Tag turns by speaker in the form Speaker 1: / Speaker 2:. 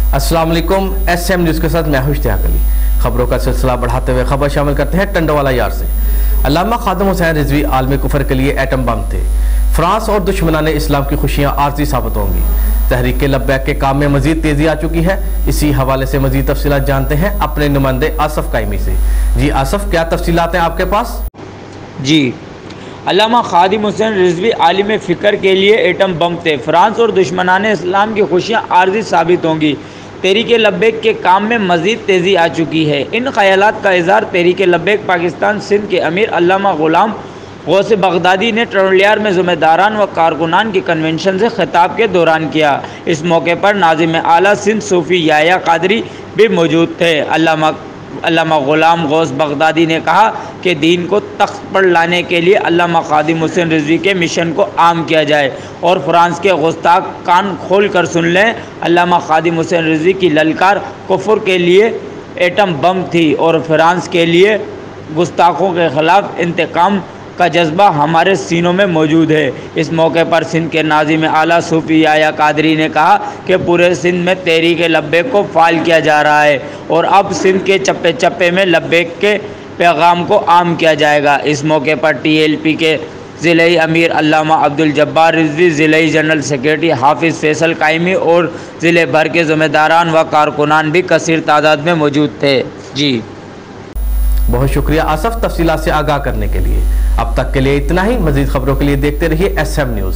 Speaker 1: अस्सलाम वालेकुम। SM news के साथ मैं हूं इश्तियाक अली। खबरों का सिलसिला बढ़ाते हुए खबर शामिल करते हैं टंडोवाला यार से। अल्लामा खादिम हुसैन रिजवी आलमी कुफर के लिए एटम बम थे। फ्रांस और दुश्मनान इस्लाम की खुशियां आर्जी साबित होंगी। तहरीक लब्बैक के काम में मजीद तेजी आ चुकी है। इसी हवाले से मजीद तफसीलात जानते हैं अपने नुमाइंदे आसफ कायमी से। जी आसफ, क्या तफसीलात हैं आपके पास?
Speaker 2: जी, अल्लामा खादिम हुसैन रिजवी आलिम फ़िक्र के लिए एटम बम थे। फ्रांस और दुश्मनान इस्लाम की खुशियाँ आर्जी साबित होंगी। तहरीक लब्बैक के काम में मज़ीद तेज़ी आ चुकी है। इन ख़यालात का इज़हार तहरीक लब्बैक पाकिस्तान सिंध के अमीर अल्लामा ग़ुलाम गौस बगदादी ने टंडोलियार में ज़िम्मेदारान व कारकुनान की कन्वेंशन से खिताब के दौरान किया। इस मौके पर नाज़िम आला सिंध सूफ़ी याह्या क़ादरी भी मौजूद थे। अल्लामा ग़ुलाम गौस बगदादी ने कहा कि दीन को तख्त पर लाने के लिए अल्लामा खादिम हुसैन रिजवी के मिशन को आम किया जाए और फ्रांस के गुस्ताख कान खोल कर सुन लें। अल्लामा खादिम हुसैन रिजवी की ललकार कुफ्र के लिए एटम बम थी और फ्रांस के लिए गुस्ताखों के ख़िलाफ़ इंतकाम का जज्बा हमारे सीनों में मौजूद है। इस मौके पर सिंध के नाज़िम आला सूफ़ी याह्या क़ादरी ने कहा कि पूरे सिंध में तहरीक लब्बैक को फ़ाल किया जा रहा है और अब सिंध के चप्पे चप्पे में लब्बैक के पैगाम को आम किया जाएगा। इस मौके पर TLP के ज़िले अमीर अल्लामा अब्दुल जब्बार रिजवी, ज़िले जनरल सेक्रेटरी हाफिज़ फैसल कायमी और ज़िले भर के ज़िम्मेदारान व कारकुनान भी कसीर तादाद में मौजूद थे। जी
Speaker 1: बहुत शुक्रिया आसफ, तफसीलात से आगाह करने के लिए। अब तक के लिए इतना ही। मजीद खबरों के लिए देखते रहिए SM न्यूज़।